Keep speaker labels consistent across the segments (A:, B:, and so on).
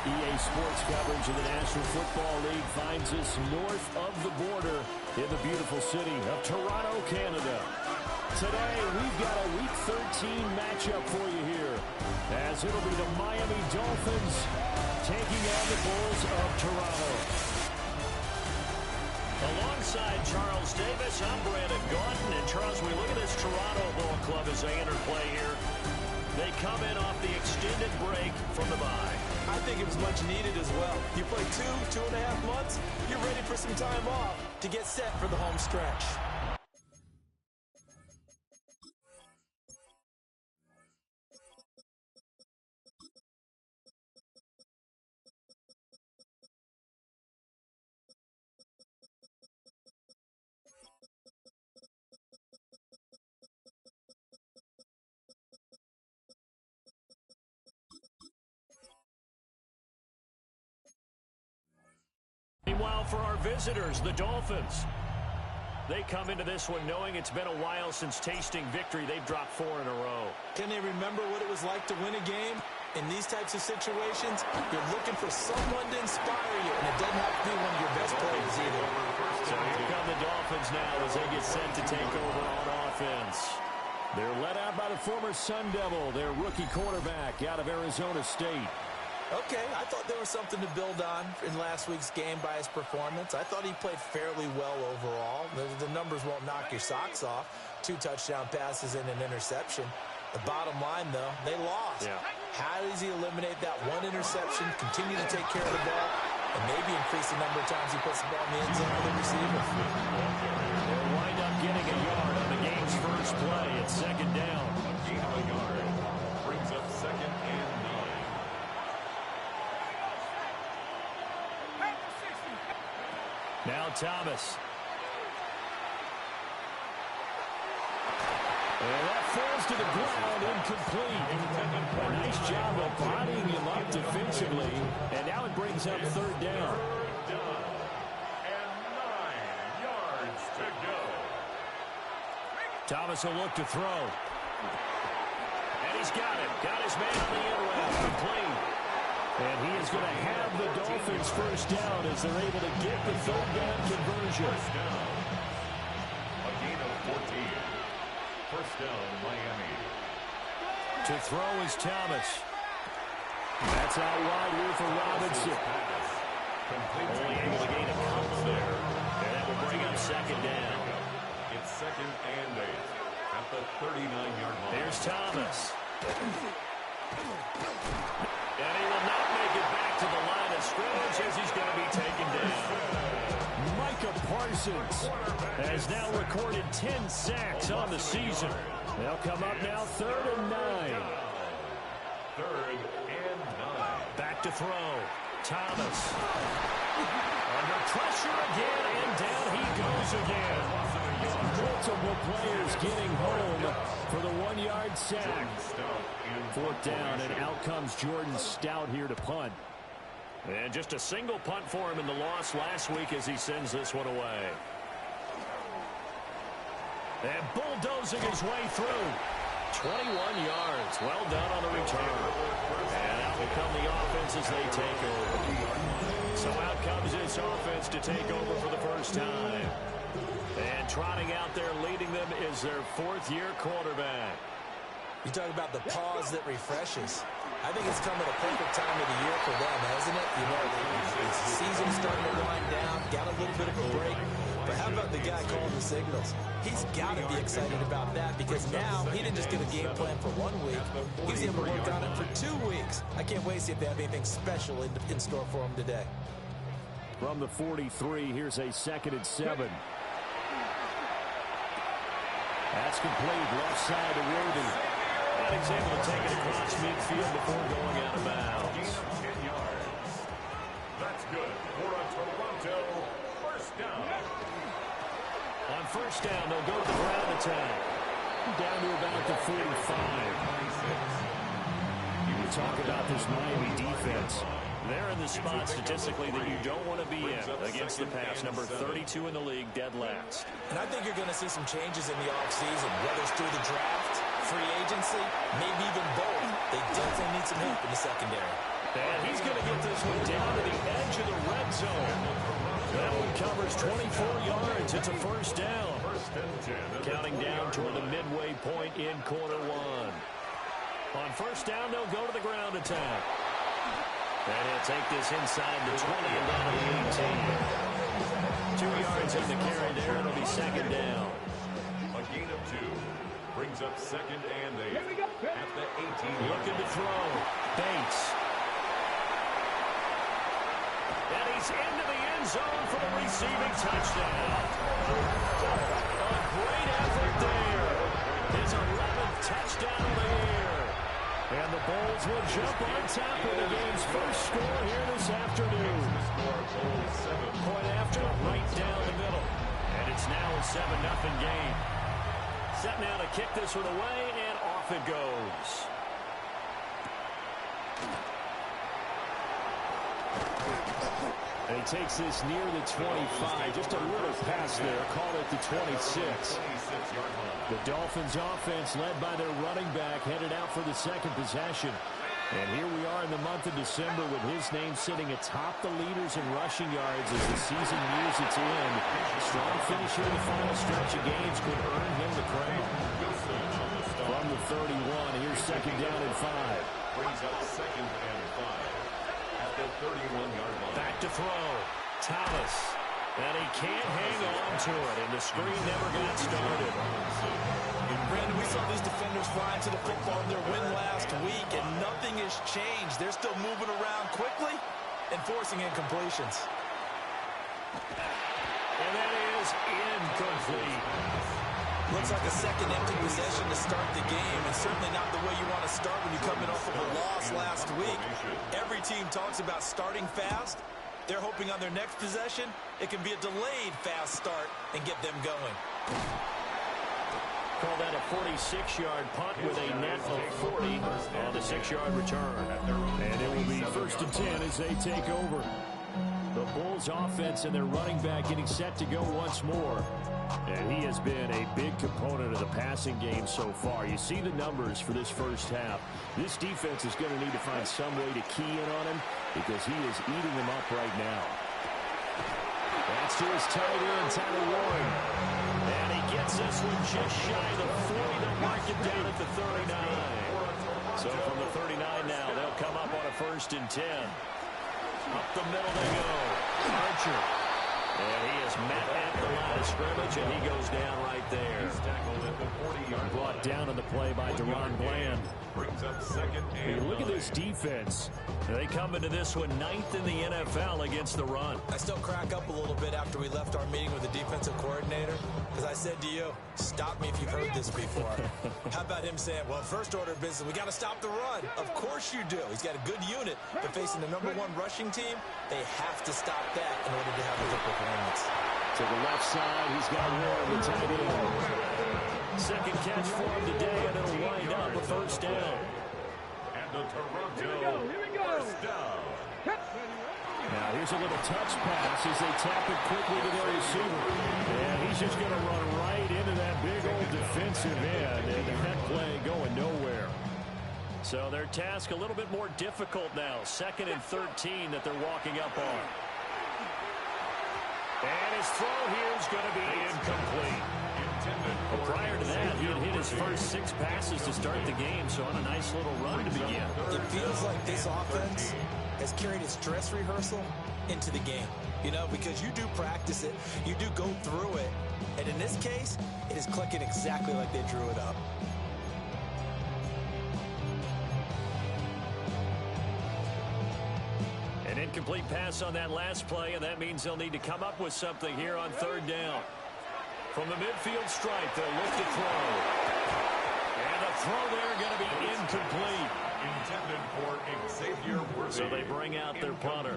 A: EA Sports coverage of the National Football League finds us north of the border in the beautiful city of Toronto, Canada. Today, we've got a Week 13 matchup for you here, as it'll be the Miami Dolphins taking on the Bulls of Toronto.
B: Alongside Charles Davis, I'm Brandon Gaudin. And Charles, we look at this Toronto Ball Club as they enter play here. They come in off the extended break from the bye.
C: I think it was much needed as well. You play 2.5 months, you're ready for some time off to get set for the home stretch.
B: Meanwhile, for our visitors, the Dolphins, they come into this one knowing it's been a while since tasting victory. They've dropped 4 in a row.
C: Can they remember what it was like to win a game? In these types of situations, you're looking for someone to inspire you, and it doesn't have to be one of your best players either.
B: So here come the Dolphins now as they get set to take over on offense.
A: They're led out by the former Sun Devil, their rookie quarterback out of Arizona State.
C: Okay, I thought there was something to build on in last week's game by his performance. I thought he played fairly well overall. The numbers won't knock your socks off. 2 touchdown passes and an interception. The bottom line, though, they lost.
B: Yeah.
C: How does he eliminate that one interception, continue to take care of the ball, and maybe increase the number of times he puts the ball in the end zone with the receiver?
B: They'll wind up getting a yard on the game's first play at second down.
D: A gain of a yard brings up 2nd and 9.
B: Now Thomas.
A: And that falls to the ground, incomplete. A nice job of bodying him up defensively. And now it brings up 3rd down.
D: Third down and 9 yards to go.
B: Thomas will look to throw. And he's got it. Got his man on the end route. Complete.
A: And he is going to have the Dolphins first down as they're able to get the 3rd down conversion.
D: First down. A gain of 14. First down, Miami.
B: To throw is Thomas.
A: That's out wide here for Robinson.
B: Only able to gain a couple there. And that will bring up 2nd down.
D: It's 2nd and 8 at the 39-yard line.
B: Here's Thomas. And he will not make it back to the line of scrimmage as he's going to be taken down.
A: Micah Parsons
B: has now recorded 10 sacks on the season.
A: They'll come up now 3rd and 9.
D: 3rd and 9.
B: Back to throw. Thomas. Under pressure again, and down he goes again.
A: Multiple players getting home for the 1-yard sack. 4th down, and out comes Jordan Stout here to punt.
B: And just a single punt for him in the loss last week as he sends this one away. And bulldozing his way through. 21 yards. Well done on the return. And out will come the offense as they take over. So out comes this offense to take over for the first time. And trotting out there leading them is their 4th-year quarterback.
C: You talk about the pause that refreshes. I think it's come at a perfect time of the year for them, hasn't it? You know, the season's starting to wind down, got a little bit of a break. But how about the guy calling the signals? He's got to be excited about that because now he didn't just get a game plan for 1 week. He's able to work on it for 2 weeks. I can't wait to see if they have anything special in store for him today.
A: From the 43, here's a 2nd and 7. That's complete. Left side to Worthy.
B: And he's able to take it across midfield before going out of bounds.
D: 10 yards. That's good for a Toronto first down.
B: On first down, they'll go to the ground attack.
A: Down to about the 45. You talk about this Miami defense.
B: They're in the spot statistically that you don't want to be in against the pass. Number 32 in the league, dead last.
C: And I think you're going to see some changes in the offseason, whether it's through the draft, free agency, maybe even both. They definitely need some help in the secondary.
B: And he's going to get this one down to the edge of the red zone. That one covers 24 yards. It's a first down. Counting down toward the midway point in quarter one. On first down, they'll go to the ground attack. And he'll take this inside the 20 and down to the 18. 2 yards in the carry there. It'll be second down.
D: A gain of 2 brings up second and 8 at the 18.
B: Looking to throw. Bates. And he's into the end zone for the receiving touchdown. A great effort there. His 11th touchdown of the year. And the Bulls will jump on top of the game's first score here this afternoon. Point after, right down the middle. And it's now a 7-0 game. Set now to kick this one away, and off it goes. And he takes this near the 25. Just a little pass there. Call it the 26. The Dolphins offense led by their running back headed out for the second possession. And here we are in the month of December with his name sitting atop the leaders in rushing yards as the season nears its end. Strong finish here in the final stretch of games could earn him the crown. From the 31, here's second down and 5.
D: Brings up second and 5 at the 31-yard line.
B: Back to throw. Thomas. And he can't hang on to it, and the screen never got started.
C: Brandon, we saw these defenders flying to the football in their win last week, and nothing has changed. They're still moving around quickly and forcing incompletions.
B: And that is incomplete.
C: Looks like a second empty possession to start the game, and certainly not the way you want to start when you come in off of a loss last week. Every team talks about starting fast. They're hoping on their next possession, it can be a delayed fast start and get them going.
B: Call that a 46-yard punt with a net of 40 on the 6-yard return. And it will be first and 10 as they take over. The Bulls offense and their running back getting set to go once more. And he has been a big component of the passing game so far. You see the numbers for this first half. This defense is going to need to find some way to key in on him because he is eating them up right now. That's to his tight end, Tyler Warren. And he gets this one just shy of the 40. They'll mark it down at the 39. So from the 39 now, they'll come up on a first and 10. Up the middle they go. Archer. And he is met at the line of scrimmage, and he goes down right there.
D: He's tackled at the 40-yard line.
B: Brought down on the play by Deron Bland.
D: Brings up second and
B: Look at this defense. They come into this one 9th in the NFL against the run.
C: I still crack up a little bit after we left our meeting with the defensive coordinator, because I said to you, stop me if you've heard this before. How about him saying, well, first order of business, we got to stop the run. Of course you do. He's got a good unit, but facing the #1 rushing team, they have to stop that in order to have a good performance.
B: To the left side, he's got Warren, the tight end. Second catch for him today, and it'll wind up a first down.
D: And the Toronto first down.
B: Now here's a little touch pass as they tap it quickly to their receiver. And he's just going to run right into that big old defensive end, and that play going nowhere. So their task a little bit more difficult now. 2nd and 13 that they're walking up on. And his throw here is going to be incomplete. Well, prior to that, he had hit his first 6 passes to start the game, so on a nice little run to begin.
C: It feels like this offense has carried its dress rehearsal into the game. You know, because you do practice it, you do go through it, and in this case, it is clicking exactly like they drew it up.
B: An incomplete pass on that last play, and that means they'll need to come up with something here on 3rd down. From the midfield stripe, they'll look to throw. And the throw there going to be incomplete.
D: Intended for Xavier Worthy.
B: So they bring out their punter,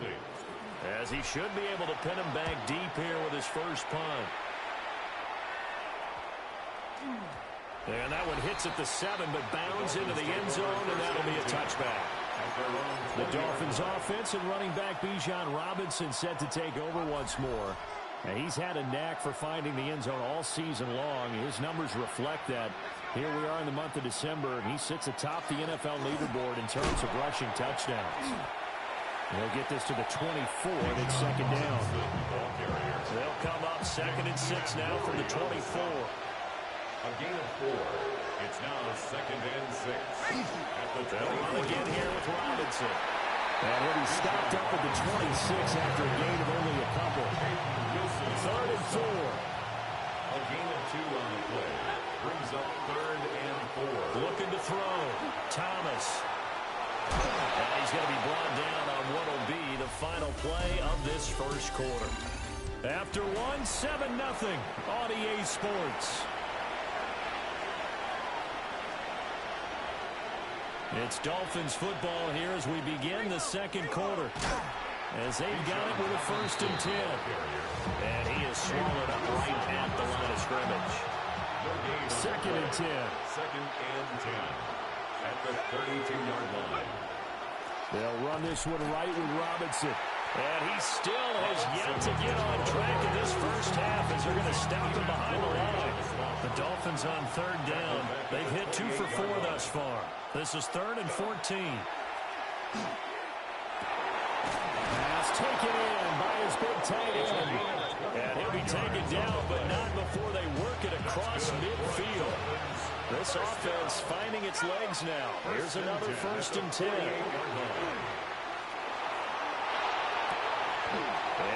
B: as he should be able to pin him back deep here with his first punt. And that one hits at the 7, but bounds into the end zone, and that'll be a touchback. The Dolphins offense and running back Bijan Robinson set to take over once more. And he's had a knack for finding the end zone all season long. His numbers reflect that.
A: Here we are in the month of December, and he sits atop the NFL leaderboard in terms of rushing touchdowns. They'll get this to the 24, and it's second down.
B: They'll come up 2nd and 6 now from the 24.
D: A gain of 4. It's now 2nd and 6.
B: They'll run again here with Robinson.
A: And he'll be stopped up at the 26 after a gain of only a couple. 3rd and 4.
D: A gain of 2 on the play. Brings up 3rd and 4.
B: Looking to throw. Thomas. And he's going to be brought down on what will be the final play of this first quarter.
A: After one, 7-0 on EA Sports. It's Dolphins football here as we begin the second quarter. As they've got it with a 1st and 10.
B: And he is swallowed up right at the line of scrimmage.
A: 2nd and 10.
D: 2nd and 10. At the 32-yard line.
A: They'll run this one right with Robinson.
B: And he still has yet to get on track in this first half as they're going to stop him behind the line.
A: The Dolphins on 3rd down. They've hit 2 for 4 thus far. This is 3rd and 14. Pass taken in by his big tight end.
B: And he'll be taken down, but not before they work it across midfield.
A: This offense finding its legs now. Here's another 1st and 10.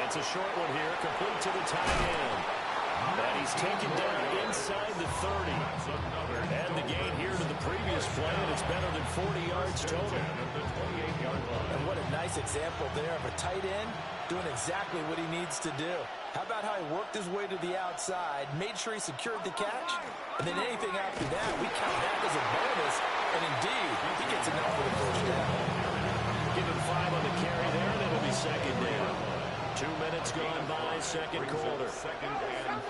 B: It's a short one here, complete to the tight end. And he's taken down inside the 30. And the gain here to the previous play, and it's better than 40 yards total.
C: And what a nice example there of a tight end doing exactly what he needs to do. How about how he worked his way to the outside, made sure he secured the catch, and then anything after that, we count that as a bonus. And indeed, he gets enough for the first down.
B: Give him 5 on the carry there, and it'll be second down. 2 minutes gone by, second quarter.
D: 2nd and 5.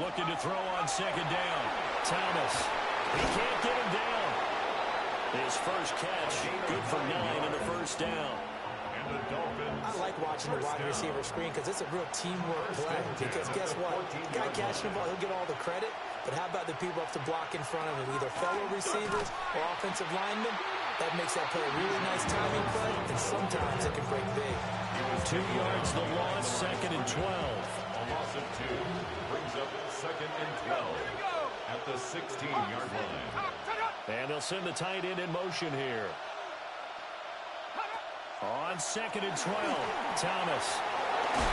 A: Looking to throw on 2nd down. Thomas. He can't get him down.
B: His first catch, good for 9 in the first down.
D: And the Dolphins.
C: I like watching the wide receiver screen because it's a real teamwork play. Because guess what? The guy catching the ball, he'll get all the credit. But how about the people up to block in front of him, either fellow receivers or offensive linemen? That makes that play a really nice timing play, and sometimes it can break big.
A: 2 yards the loss, 2nd and 12.
D: A loss of 2. Brings up 2nd and 12. At the 16-yard line.
A: And they'll send the tight end in motion here. On 2nd and 12, Thomas.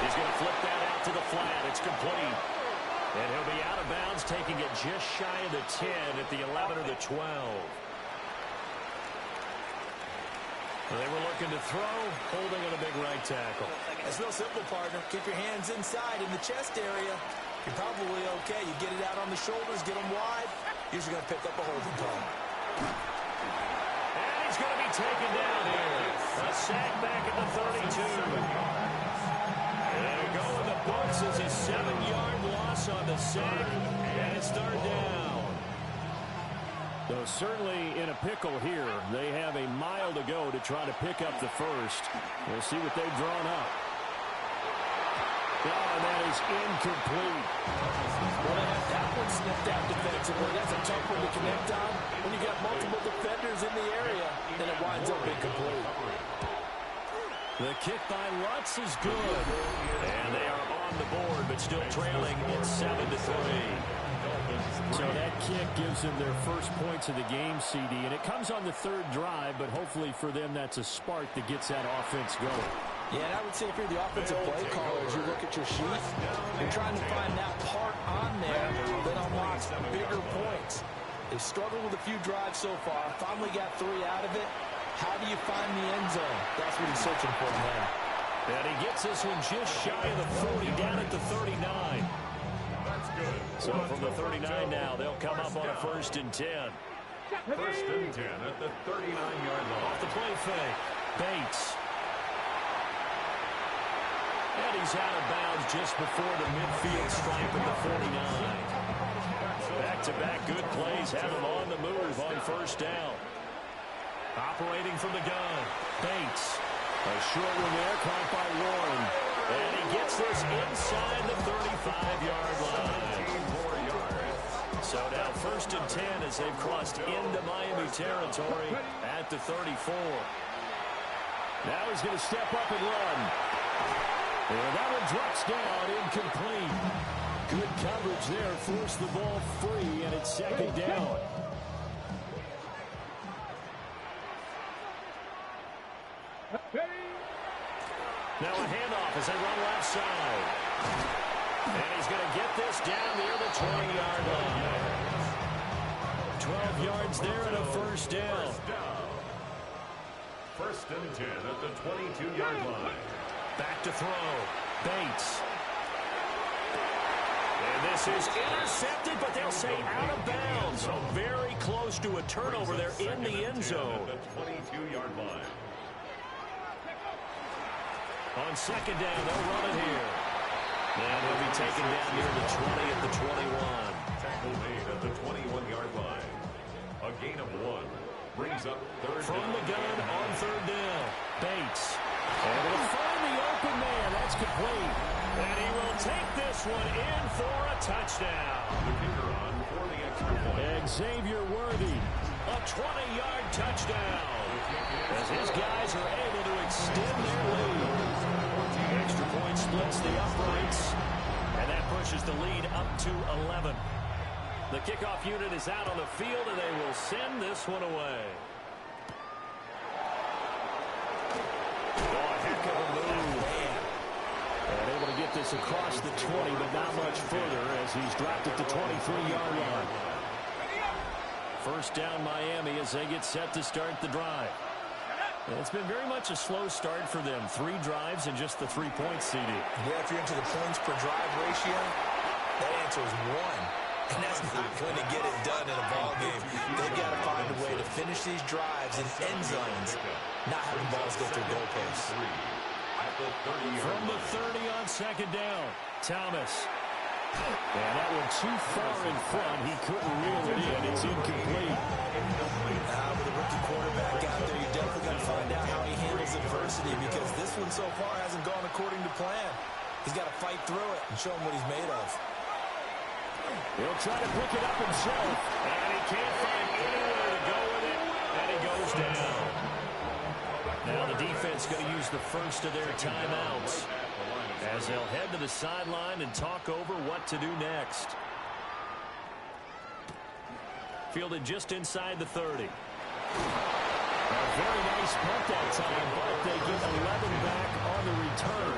A: He's going to flip that out to the flat. It's complete. And he'll be out of bounds, taking it just shy of the 10 at the 11 or the 12. They were looking to throw, holding on a big right tackle.
C: It's real simple, partner. Keep your hands inside in the chest area. You're probably okay. You get it out on the shoulders, get them wide. Usually going to pick up a holding call.
B: And he's going to be taken down here. A sack back at the 32. And go in the books as a 7-yard loss on the sack. And it's 3rd down.
A: So certainly in a pickle here. They have a mile to go to try to pick up the first. We'll see what they've drawn up. Oh, and that is incomplete.
C: Well, they have that one sniffed out defensively. That's a tough one to connect on. When you got multiple defenders in the area, then it winds up incomplete.
A: The kick by Lutz is good.
B: And they are on the board, but still trailing. It's 7-3.
A: So that kick gives them their first points of the game, CD. And it comes on the 3rd drive, but hopefully for them that's a spark that gets that offense going.
C: Yeah, and I would say if you're the offensive play caller, as you look at your sheet, you're trying to find that part on there that unlocks bigger points. They've struggled with a few drives so far. Finally got 3 out of it. How do you find the end zone? That's what he's searching for now.
B: And he gets this one just shy of the 40, down at the 39.
D: That's good.
B: So from the 39 now, they'll come up on a 1st and 10.
D: 1st and 10 at the 39-yard line.
B: Off the play fake. Bates. And he's out of bounds just before the midfield stripe at the 49. Back-to-back good plays have him on the move on 1st down. Operating from the gun. Bates.
A: A short one there, caught by Warren.
B: And he gets this inside the 35-yard line. So now 1st and 10 as they've crossed into Miami territory at the 34.
A: Now he's going to step up and run. And that one drops down, incomplete. Good coverage there, forced the ball free, and it's 2nd down.
B: Now a handoff as they run left side. And he's going to get this down near the 20-yard line. 12 yards there and a 1st down.
D: 1st and 10 at the 22-yard line.
B: Back to throw. Bates. And this is intercepted, but they'll say out of bounds. So very close to a turnover there in the end zone.
D: At the 22-yard line.
B: On 2nd down, they'll run it here. And he'll be taken down near the 20 at the 21.
D: Tackle made at the 21-yard line. A gain of 1. Brings up 3rd
B: From
D: down.
B: the gun on 3rd down. Bates. And he'll find the open man. That's complete. And he will take this one in for a touchdown.
D: The kicker on for the extra point.
A: Xavier Worthy.
B: A 20-yard touchdown. As his guys are able to extend their lead. Extra point splits the uprights. And that pushes the lead up to 11. The kickoff unit is out on the field, and they will send this one away.
A: Oh, heck of a move. And able to get this across the 20, but not much further as he's dropped it to 23-yard line.
B: 1st down Miami as they get set to start the drive. And it's been very much a slow start for them. 3 drives and just the 3-point CD.
C: Yeah, if you're into the points per drive ratio, that answer is 1. And that's not going to get it done in a ball game. They've got to find a way to finish these drives in end zones, not having balls go through goalposts.
B: From the 30 on 2nd down, Thomas.
A: And that one too far in front. He couldn't reel it in. It's incomplete.
C: With a rookie quarterback out there, you definitely got to find out how he handles adversity, because this one so far hasn't gone according to plan. He's got to fight through it and show him what he's made of.
A: He'll try to pick it up himself.
B: And he can't find anywhere to go with it. And he goes down. Now the defense going to use the first of their timeouts as they'll head to the sideline and talk over what to do next. Fielded just inside the 30.
A: A very nice punt that time, but they get 11 back on the return.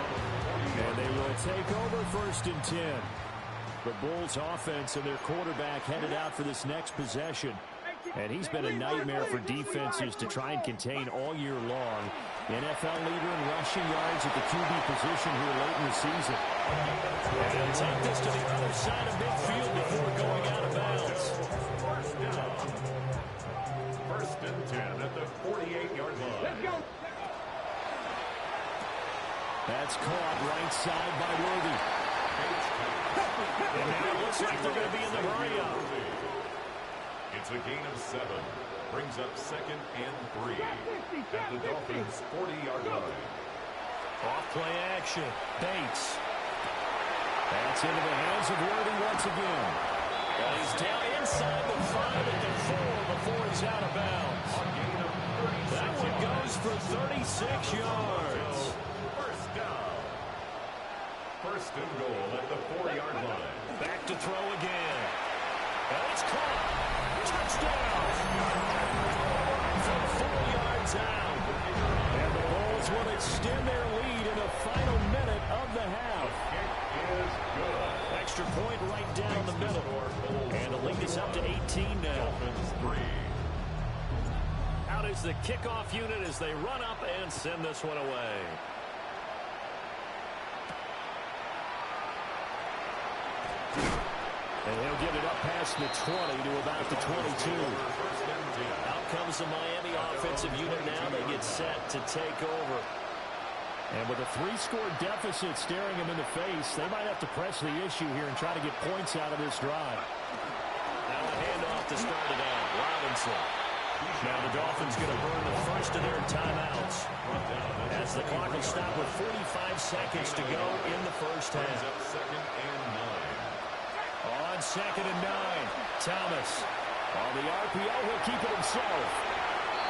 A: And they will take over 1st and 10. The Bulls offense and their quarterback headed out for this next possession. And he's been a nightmare for defenses to try and contain all year long. NFL leader in rushing yards at the QB position here late in the season.
B: And he'll take this to the other side of midfield before going out of bounds.
D: 1st and 10 at the 48-yard line.
A: Let's go. That's caught right side by Worthy.
B: And now it looks like they're going to be in the hurry-up.
D: It's a gain of 7. Brings up 2nd and 3 at the Dolphins' 40-yard line.
B: Off play action. Bates.
A: That's into the hands of Worthy once again.
B: And he's down inside the 5 at the 4 before he's out of bounds. That one goes for 36 yards.
D: 1st down. 1st and goal at the 4-yard line.
B: Back to throw again. And it's caught. Touchdown. From 4 yards out.
A: And the Bulls will extend their lead in the final minute of the half.
D: Is good.
B: Extra point right down the middle. And the lead is up to 18 now.
D: Dolphins 3.
B: Out is the kickoff unit as they run up and send this one away.
A: And he'll get it up past the 20 to about the 22.
B: Out comes the Miami offensive unit now. They get set to take over.
A: And with a 3-score deficit staring them in the face, they might have to press the issue here and try to get points out of this drive.
B: Now a handoff to start it out. Robinson. Now the Dolphins going to burn the first of their timeouts as the clock will stop with 45 seconds to go in the first half. On 2nd and 9, Thomas. On the RPO, he'll keep it himself.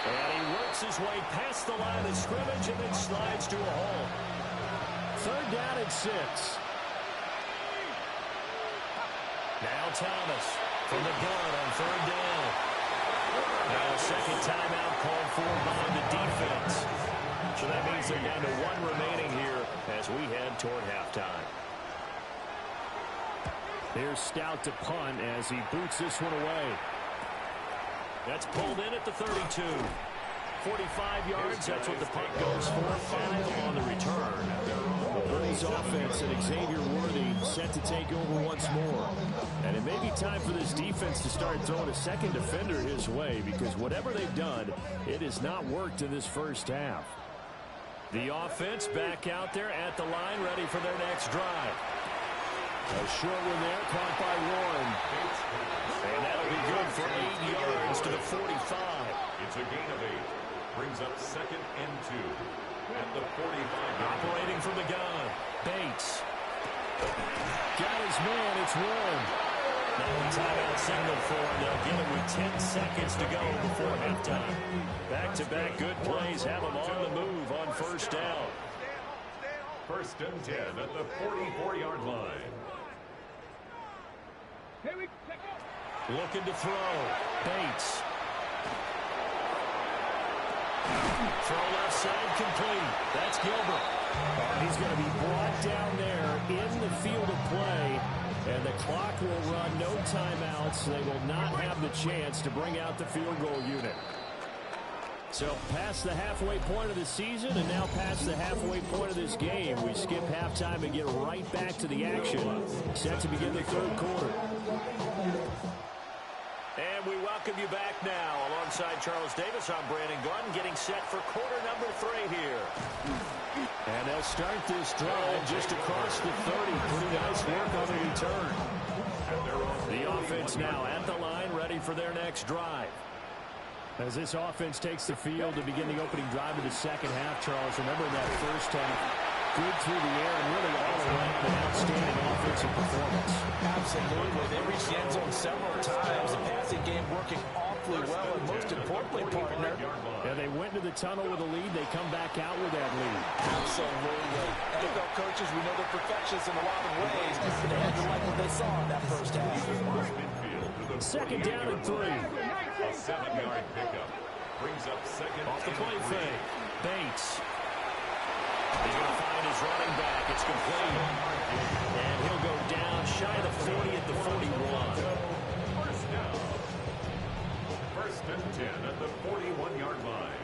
B: And he works his way past the line of scrimmage and then slides to a hole.
A: 3rd down and 6.
B: Now Thomas from the gun on 3rd down. Now a second timeout called for by the defense. So that means they're down to 1 remaining here as we head toward halftime.
A: Here's Stout to punt as he boots this one away.
B: That's pulled in at the 32. 45 yards, that's what the punt goes for. 5 on the return.
A: Purdy's offense and Xavier Worthy set to take over once more. And it may be time for this defense to start throwing a second defender his way, because whatever they've done, it has not worked in this first half.
B: The offense back out there at the line, ready for their next drive.
A: A short one there, caught by Warren.
B: And that'll be good for 8 yards to the 45.
D: It's a gain of 8. Brings up 2nd and 2 at the 45.
B: Operating from the gun, Bates.
A: Got his man, it's Warren.
B: Now a timeout signal for him. They'll give him with 10 seconds to go before halftime. Back-to-back good plays have him on the move on 1st down.
D: 1st and 10 at the 44-yard line.
B: Looking to throw. Bates. Throw left side complete. That's Gilbert.
A: He's going to be brought down there in the field of play. And the clock will run, no timeouts. They will not have the chance to bring out the field goal unit. So past the halfway point of the season and now past the halfway point of this game, we skip halftime and get right back to the action. Set to begin the 3rd quarter.
B: And we welcome you back now. Alongside Charles Davis, I'm Brandon Gunn, getting set for quarter number 3 here.
A: And they'll start this drive just across the 30. Pretty nice work on the return.
B: The offense now at the line, ready for their next drive.
A: As this offense takes the field to begin the opening drive of the second half, Charles, remember that first half, good through the air and really all around an outstanding offensive performance.
C: Absolutely. They reached the end zone several times. The passing game working awfully well, and most importantly, partner.
A: Yeah, they went to the tunnel with a lead. They come back out with that lead.
C: Absolutely. NFL coaches, we know they're perfectionists in a lot of ways, but they had to like what they saw in that first half.
A: 2nd down and 3.
D: A 7-yard pickup. Brings up 2nd.
B: Off the play fake. Bates. He's going to find his running back. It's complete. And he'll go down shy of the 40 at the 41.
D: 1st down. 1st and 10 at the 41-yard line.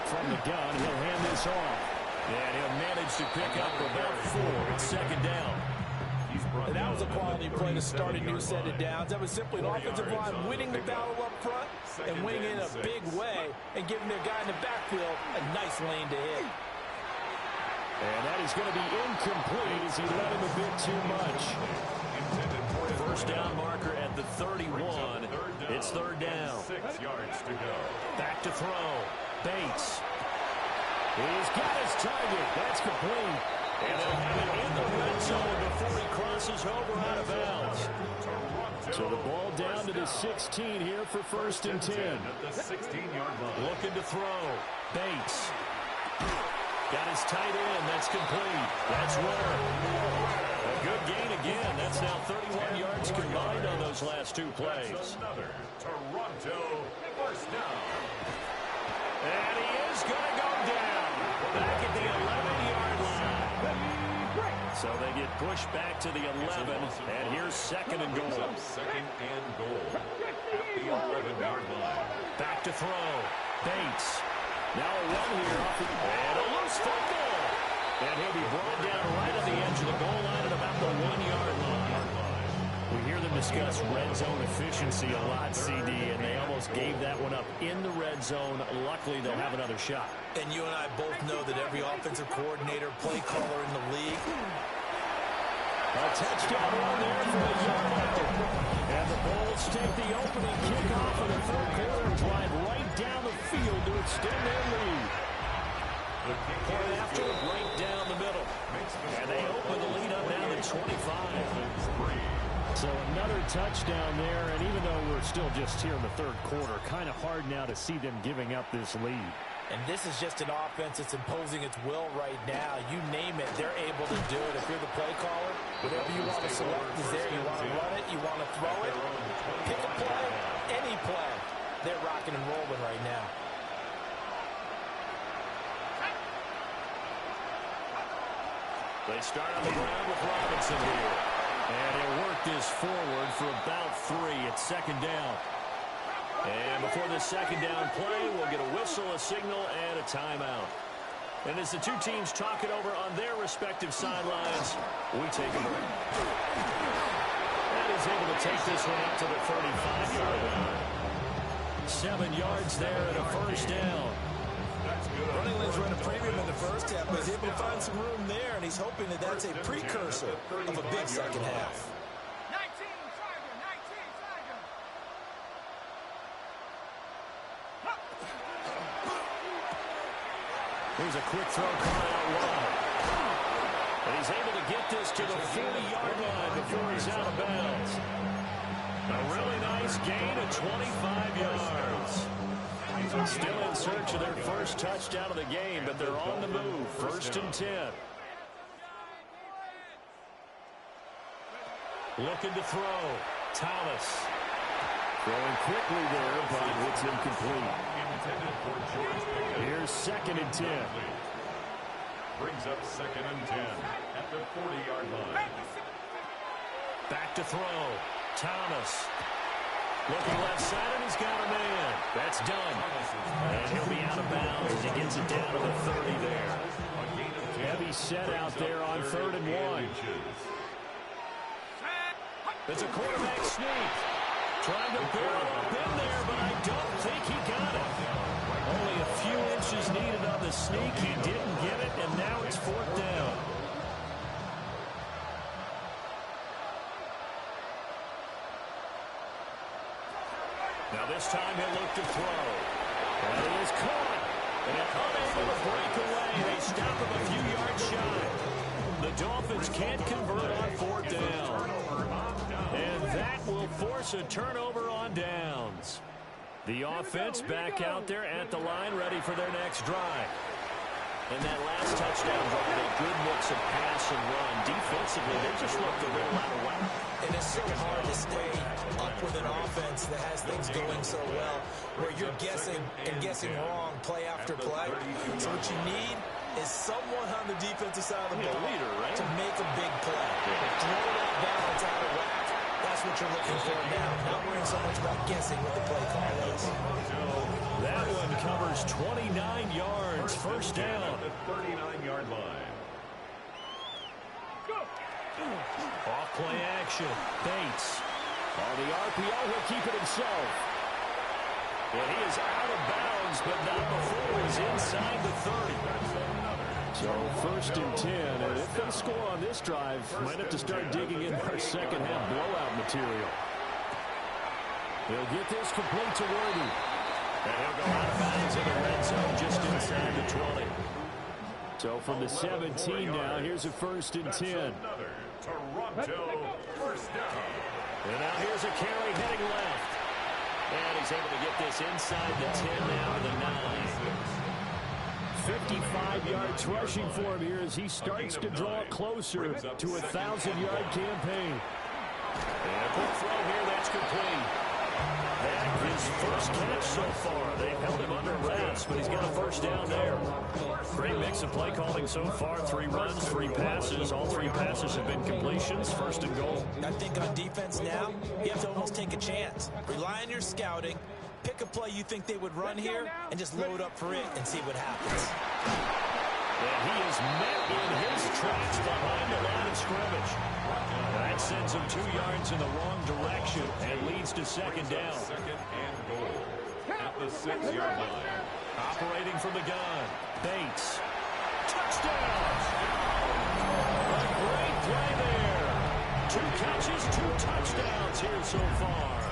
A: From the gun, he'll hand this off.
B: And he'll manage to pick up about 4. It's 2nd down.
C: And that was a quality play to start a new set of downs. That was simply an offensive line winning the battle up front and winning in a big way and giving their guy in the backfield a nice lane to hit.
A: And that is going to be incomplete as he let him a bit too much.
B: 1st down marker at the 31. It's 3rd down.
D: 6 yards to go.
B: Back to throw. Bates.
A: He's got his target. That's complete.
B: And they'll have it in the red zone before he crosses over out of bounds.
A: So the ball down to the 16 here for 1st and 10.
D: At the 16-yard line.
B: Looking to throw. Bates. Got his tight end. That's complete. That's Warren. A good gain again. That's now 31 yards combined on those last 2 plays.
D: That's another Toronto 1st down.
B: And he is going to go down. Back at the 11-yard line. So they get pushed back to the 11, and here's 2nd and goal.
D: 2nd and goal at the 11-yard line.
B: Back to throw. Bates. Now a run here. And a loose football. And he'll be brought down right at the edge of the goal line at about the 1-yard line. We hear them discuss red zone efficiency a lot, CD, and they almost gave that one up in the red zone. Luckily, they'll have another shot.
C: And you and I both know that every offensive coordinator, play caller in the league.
A: A touchdown run there for the yard. And the Bulls take the opening kickoff of the 3rd extend their lead.
B: Point after, right down the middle. And they open the lead up now to 25.
A: So another touchdown there, and even though we're still just here in the third quarter, kind of hard now to see them giving up this lead.
C: And this is just an offense that's imposing its will right now. You name it, they're able to do it. If you're the play caller, whatever you want to select is there. You want to run it, you want to throw it, pick a play, any play. They're rocking and rolling right now.
B: They start on the ground with Robinson here.
A: And he'll work this forward for about 3. It's second down.
B: And before this second down play, we'll get a whistle, a signal, and a timeout. And as the two teams talk it over on their respective sidelines, we take a break. That is able to take this one up to the 35-yard line.
A: 7 yards there and a first down.
C: Running lanes run a premium in the first half, but he's able to find some room there, and he's hoping that that's a precursor of a big second half.
E: 19, Tiger, 19, Tiger.
A: Here's a quick throw caught out wide. And he's able to get this to the 40-yard line before he's out of bounds. A really nice gain of 25 yards. Still in search of their first touchdown of the game, but they're on the move. First and 10. Looking to throw. Thomas. Throwing quickly there, but it's incomplete. Here's second and 10.
D: Brings up second and 10 at the 40-yard line.
A: Back to throw. Thomas. Looking left side, and he's got a man. That's done. And he'll be out of bounds as he gets it down to the 30 there. Heavy set out there on 3rd and 1. It's a quarterback sneak. Trying to barrel up in there, but I don't think he got it. Only a few inches needed on the sneak. He didn't get it, and now it's 4th down. Now this time he'll look to throw. And he is caught. And unable to break away. They stop him a few yards shy. The Dolphins can't convert on 4th down. And that will force a turnover on downs. The offense back out there at the line, ready for their next drive. And that last touchdown brought a good mix of pass and run. Defensively, they just looked a little out of whack.
C: And it's so hard to stay up with an offense that has things going so well, where you're guessing and guessing wrong play after play. So what you need is someone on the defensive side of the ball to make a big play. Throw that balance out of whack. That's what you're looking for now. Not worrying so much about guessing what the play call is.
A: That one covers 29 yards. First down.
D: The 39-yard line.
A: Off play action. Bates. On the RPO, he'll keep it himself. And he is out of bounds, but not before he's inside the 30. So first and 10, and if they score on this drive, might have to start digging in their second half blowout material. They'll get this complete to Worthy.
B: And he'll go out of bounds in the red zone just inside the 20.
A: So from the 17 now, here's a first and 10.
D: Toronto first down.
B: And now here's a carry heading left. And he's able to get this inside the 10 now to the 9.
A: 55 yards rushing for him here as he starts to draw closer to a 1,000-yard campaign.
B: And a quick throw here, that's complete. That is his first catch so far. They've held him under wraps, but he's got a first down there. Great mix of play calling so far. 3 runs, 3 passes. All 3 passes have been completions. First and goal.
C: I think on defense now, you have to almost take a chance. Rely on your scouting. Pick a play you think they would run here and just load up for it and see what happens.
B: And he is met in his tracks behind the line of scrimmage. That sends him 2 yards in the wrong direction and leads to second down.
D: Second and goal at the 6-yard line.
A: Operating from the gun. Bates. Touchdown! A great play there. 2 catches, 2 touchdowns here so far.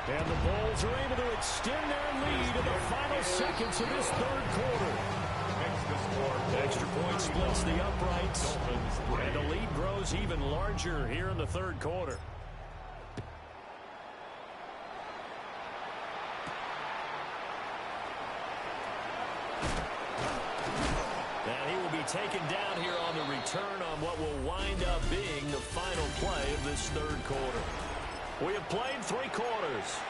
A: And the Bulls are able to extend their lead in the final seconds of this third quarter. Extra point splits the uprights, and the lead grows even larger here in the third quarter. And he will be taken down here on the return on what will wind up being the final play of this third quarter. We have played 3 quarters.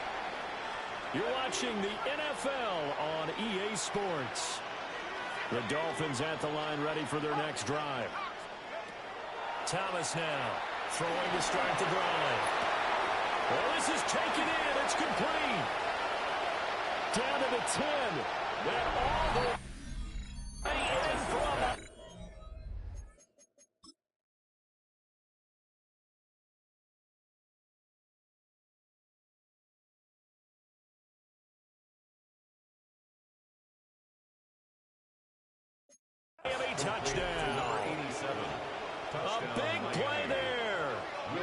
A: You're watching the NFL on EA Sports. The Dolphins at the line ready for their next drive. Thomas now throwing to start the drive. Well, this is taken in. It's complete. Down to the 10. And all the way in from Miami touchdown.
D: 87.
A: A big play there.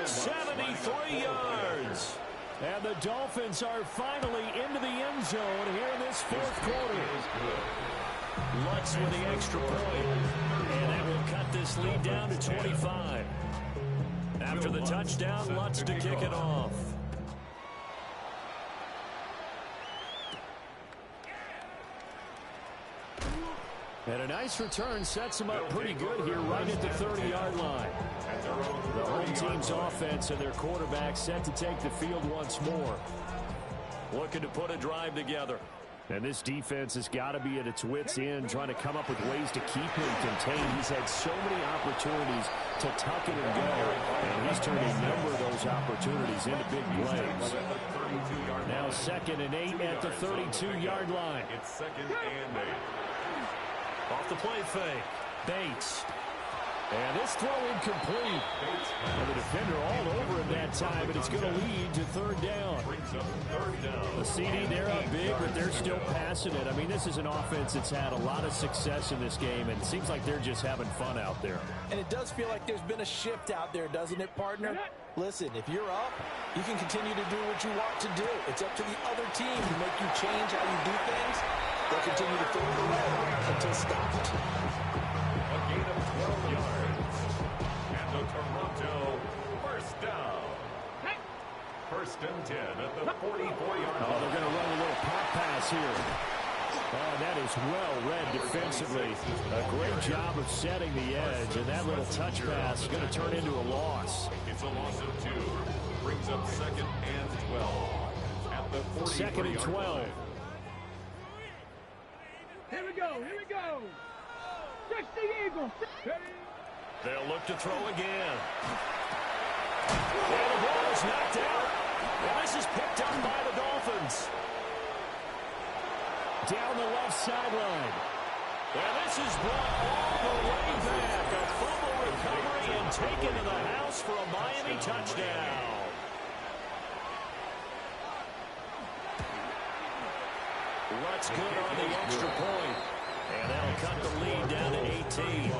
A: 73 yards. And the Dolphins are finally into the end zone here in this fourth quarter. Lutz with the extra point. And that will cut this lead down to 25. After the touchdown, Lutz to kick it off. And a nice return sets him up pretty good here right at the 30-yard line. The home team's offense and their quarterback set to take the field once more. Looking to put a drive together. And this defense has got to be at its wits' end, trying to come up with ways to keep him contained. He's had so many opportunities to tuck it and go, and he's turned a number of those opportunities into big plays. Now 2nd and 8 at the 32-yard line.
D: It's 2nd and 8.
A: Off the play fake. Bates. And this throw incomplete. And the defender all over him that time, and it's going to lead to 3rd down. The CD, they're up big, but they're still passing it. I mean, this is an offense that's had a lot of success in this game, and it seems like they're just having fun out there.
C: And it does feel like there's been a shift out there, doesn't it, partner? Listen, if you're up, you can continue to do what you want to do. It's up to the other team to make you change how you do things. They'll continue to throw it away until stopped.
D: A gain of 12 yards. And the Toronto first down. 1st and 10 at the 44-yard line.
A: Oh, they're going to run a little pop pass here. Oh, that is well read defensively. A great job of setting the edge, and that little touch pass is going to turn into a loss.
D: It's a loss of 2. Brings up 2nd and 12 at the 43-yard
A: 2nd and 12.
D: line.
E: Here we go, here we go. Touch the Eagles.
A: They'll look to throw again. And the ball is knocked out. And this is picked up by the Dolphins. Down the left sideline. And this is brought all the way back. A fumble recovery and taken to the house for a Miami touchdown. Lutz good on the extra point. And that'll cut the lead down to 18.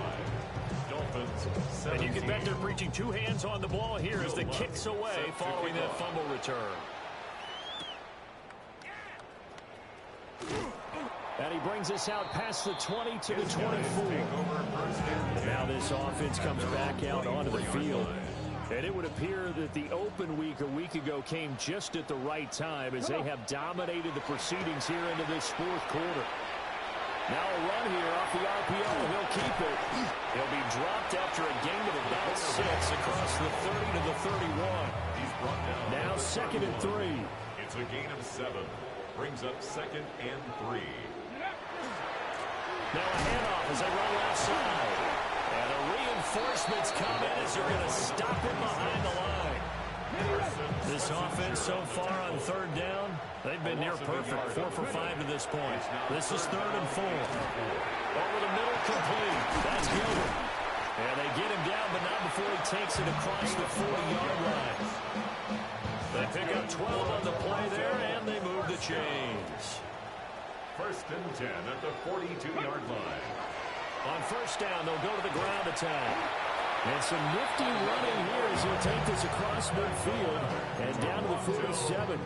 A: And you can bet they're preaching 2 hands on the ball here as the kicks away following that fumble return. And he brings us out past the 20 to the 24. And now this offense comes back out onto the field. And it would appear that the open week a week ago came just at the right time as they have dominated the proceedings here into this fourth quarter. Now a run here off the RPO, and he'll keep it. He'll be dropped after a gain of about 6 across the 30 to the 31.
D: He's brought down.
A: Now 2nd and 3.
D: It's a gain of 7. Brings up 2nd and 3.
A: Now a handoff as they run left side. And the reinforcements come in as they're going to stop him behind the line. This offense so far on 3rd down, they've been near perfect. 4 for 5 to this point. This is 3rd and 4. Over the middle, complete. That's Gilbert. And they get him down, but not before he takes it across the 40-yard line. They pick up 12 on the play there, and they move the chains.
D: 1st and 10 at the 42-yard line.
A: On 1st down, they'll go to the ground attack. And some nifty running here as he'll take this across midfield and down to the 47.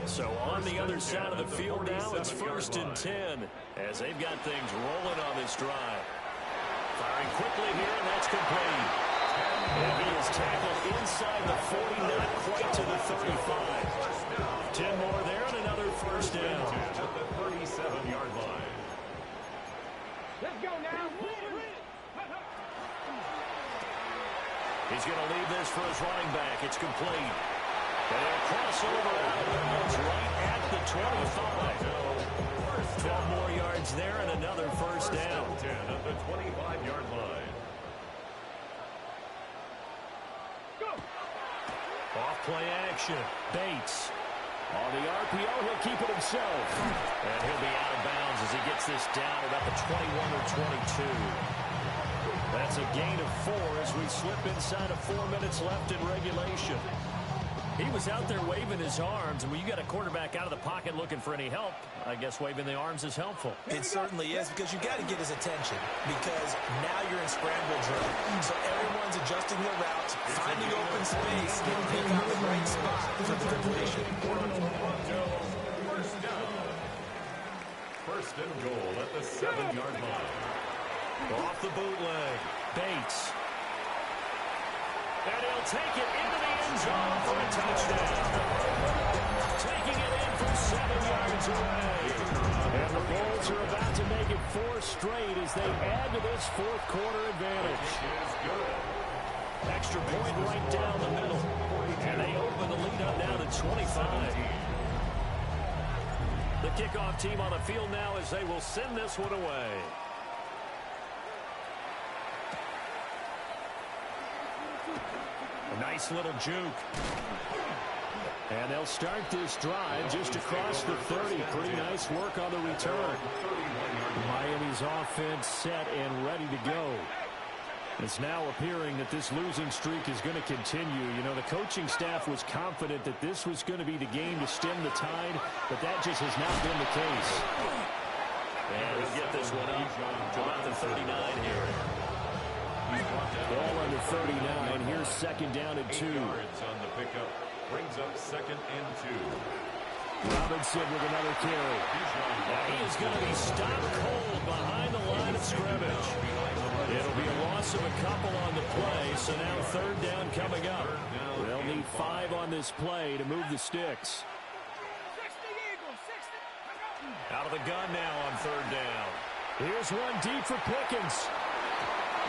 B: So on the other side of the field now, it's 1st and 10 as they've got things rolling on this drive. Firing quickly here, and that's complete. And he is tackled inside the 40, not quite to the 35. 10 more there and another first down.
D: At the 37-yard line.
E: Let's go now.
B: He's going to leave this for his running back. It's complete. And they'll cross over out of bounds right at the 25. 12 more yards there and another first down.
D: 10 at the 25-yard line.
E: Go.
B: Off play action. Bates.
A: On the RPO, he'll keep it himself.
B: And he'll be out of bounds as he gets this down about the 21 or 22. That's a gain of 4 as we slip inside of 4 minutes left in regulation. He was out there waving his arms, and when you got a quarterback out of the pocket looking for any help, I guess waving the arms is helpful.
C: It certainly is, because you got to get his attention, because now you're in scramble drill. So everyone's adjusting their routes, finding open space, and they found the right spot for the completion.
D: First down. First and goal at the 7-yard line.
B: Off the bootleg. Bates. And he'll take it into the end zone for a touchdown. Taking it in from 7 yards away.
A: And the Bulls are about to make it 4 straight as they add to this fourth quarter advantage.
B: Extra point right down the middle. And they open the lead up now to 25. The kickoff team on the field now as they will send this one away. A nice little juke.
A: And they'll start this drive just across the 30. Pretty nice work on the return. Miami's offense set and ready to go. It's now appearing that this losing streak is going to continue. You know, the coaching staff was confident that this was going to be the game to stem the tide, but that just has not been the case.
B: And we'll get this one up to about the 39 here.
A: Ball under 39. Here's second down and 2.
D: 8 yards on the pickup. Brings up 2nd and 2.
A: Robinson with another carry.
B: Now he is going to be stopped cold behind the line of scrimmage. It'll be a loss of a couple on the play, so now 3rd down coming up. They'll need 5 on this play to move the sticks.
E: 60 Eagles, 60.
B: Out of the gun now on 3rd down.
A: Here's one deep for Pickens.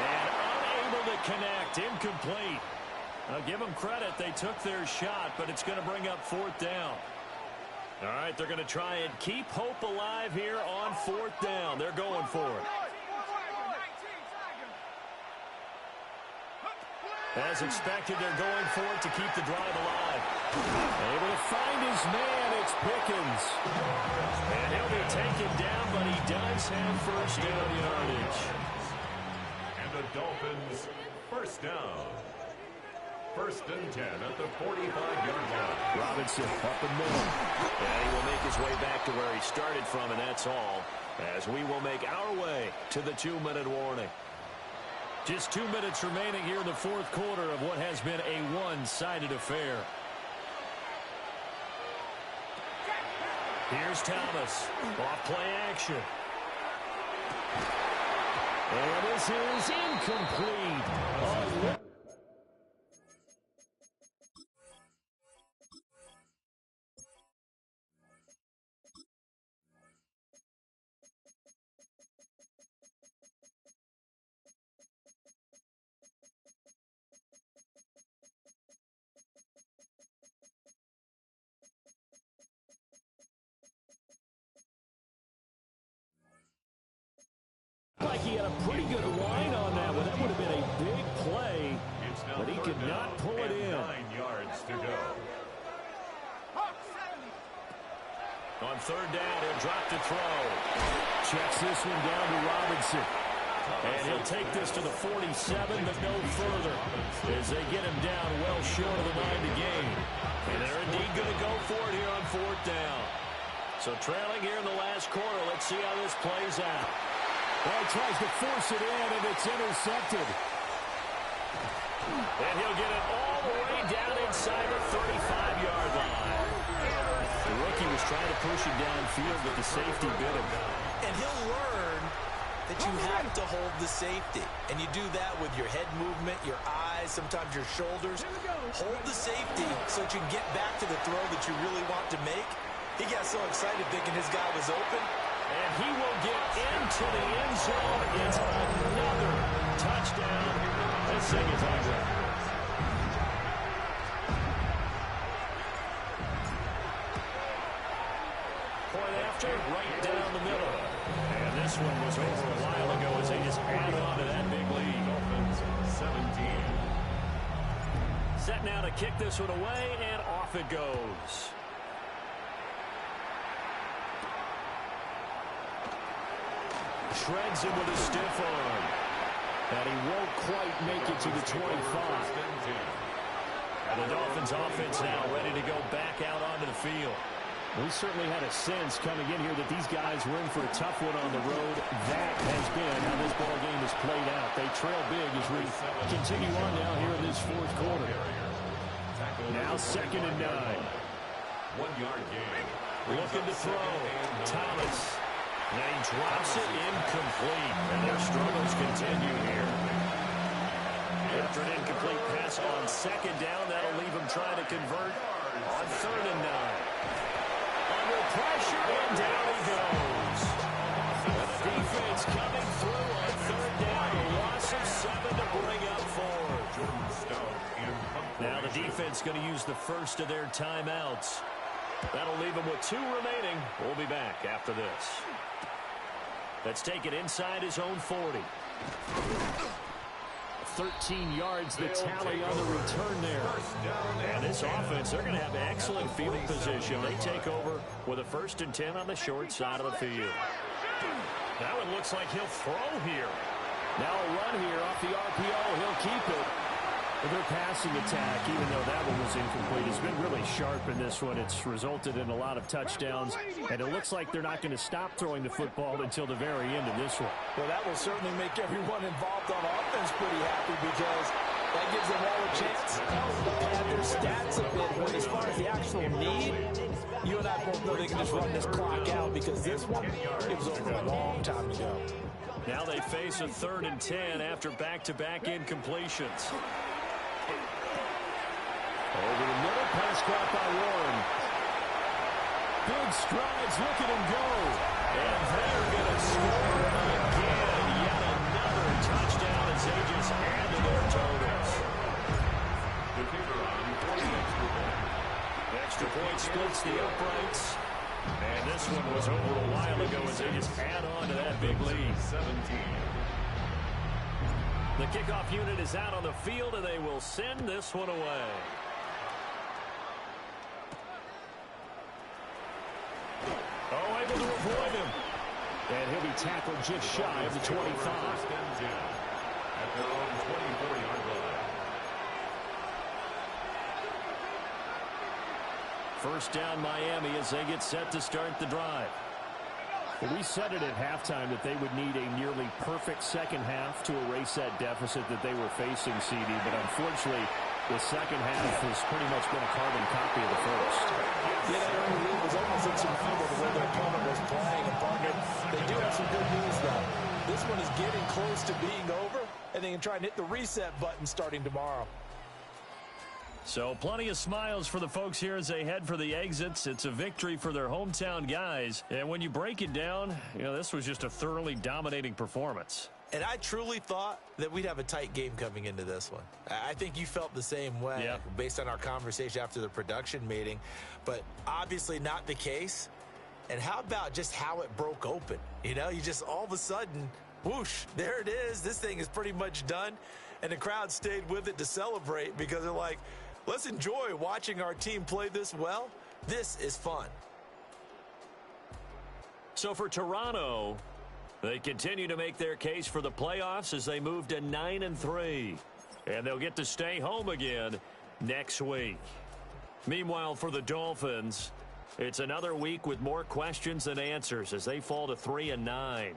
B: And unable to connect, incomplete. I'll give them credit, they took their shot, but it's going to bring up 4th down. All right, they're going to try and keep hope alive here on 4th down. They're going for it. As expected, they're going for it to keep the drive alive.
A: Able to find his man, it's Pickens.
B: And he'll be taken down, but he does have first down yardage.
D: And the Dolphins, first down. 1st and 10 at the 45-yard line.
A: Robinson up the middle.
B: And he will make his way back to where he started from, and that's all, as we will make our way to the 2-minute warning. Just 2 minutes remaining here in the fourth quarter of what has been a one-sided affair. Here's Thomas. Off play action.
A: And this is incomplete. Like he had a pretty good line on that one. That would have been a big play, but he could not pull it in.
D: 9 yards to go.
B: On 3rd down, he'll drop to throw.
A: Checks this one down to Robinson.
B: And he'll take this to the 47, but no further, as they get him down well short of the line to gain. And they're indeed going to go for it here on 4th down. So trailing here in the last quarter, let's see how this plays out.
A: Well, he tries to force it in, and it's intercepted.
B: And he'll get it all the way down inside the 35-yard line. The rookie was trying to push it downfield, but the safety bit him.
C: And he'll learn that you have to hold the safety. And you do that with your head movement, your eyes, sometimes your shoulders. Hold the safety so that you can get back to the throw that you really want to make. He got so excited thinking his guy was open.
B: And he will get into the end zone. It's another touchdown. Let's sing it like that. Point after, right down the middle. And this one was over a while ago as they just add on to that big lead.
D: Dolphins 17.
B: Set now to kick this one away, and off it goes. Shreds him with a stiff arm. And he won't quite make it to the 25. And the Dolphins offense now ready to go back out onto the field. We certainly had a sense coming in here that these guys were in for a tough one on the road. That has been how this ball game has played out. They trail big as we continue on now here in this fourth quarter. Now 2nd and 9.
D: 1 yard gain.
B: Looking to throw. Thomas. And he drops it incomplete. And their struggles continue here. After an incomplete pass on 2nd down, that'll leave him trying to convert on 3rd and 9. Under pressure, and down he goes. And the defense coming through on 3rd down. A loss of 7 to bring up 4. Now the defense going to use the first of their timeouts. That'll leave them with 2 remaining. We'll be back after this. Let's take it inside his own 40. 13 yards the tally on the return there. And this offense, they're going to have excellent field position. They take over with a 1st and 10 on the short side of the field. Now it looks like he'll throw here. Now a run here off the RPO. He'll keep it. But their passing attack, even though that one was incomplete, has been really sharp in this one. It's resulted in a lot of touchdowns, and it looks like they're not going to stop throwing the football until the very end of this one.
C: Well, that will certainly make everyone involved on offense pretty happy because that gives them all a chance to pad their stats a bit. But as far as the actual need, you and I both know they can just run this clock out because this one, it was over a long time ago.
B: Now they face a 3rd and 10 after back-to-back incompletions. Over the middle, pass caught by Warren. Big strides, look at him go. And they're going to score again. Yet another touchdown as they just add to their totals. Extra point splits the uprights. And this one was over a while ago as they just add on to that big lead.
D: 17.
B: The kickoff unit is out on the field, and they will send this one away. Oh, able to avoid him. And he'll be tackled just shy of the 25.
D: At their own 24-yard line.
B: 1st down Miami as they get set to start the drive. Well, we said it at halftime that they would need a nearly perfect second half to erase that deficit that they were facing, CD. But unfortunately, the second half has pretty much been a carbon copy of the first.
C: Yeah, it was almost insurmountable the way their opponent was playing. And partner, they do have some good news, though. This one is getting close to being over, and they can try and hit the reset button starting tomorrow.
B: So plenty of smiles for the folks here as they head for the exits. It's a victory for their hometown guys. And when you break it down, you know, this was just a thoroughly dominating performance.
C: And I truly thought that we'd have a tight game coming into this one. I think you felt the same way based on our conversation after the production meeting. But obviously not the case. And how about just how it broke open? You know, you just all of a sudden, whoosh, there it is. This thing is pretty much done. And the crowd stayed with it to celebrate because they're like, let's enjoy watching our team play this well. This is fun.
B: So for Toronto, they continue to make their case for the playoffs as they move to 9-3. And they'll get to stay home again next week. Meanwhile, for the Dolphins, it's another week with more questions than answers as they fall to 3-9.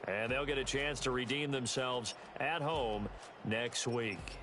B: And they'll get a chance to redeem themselves at home next week.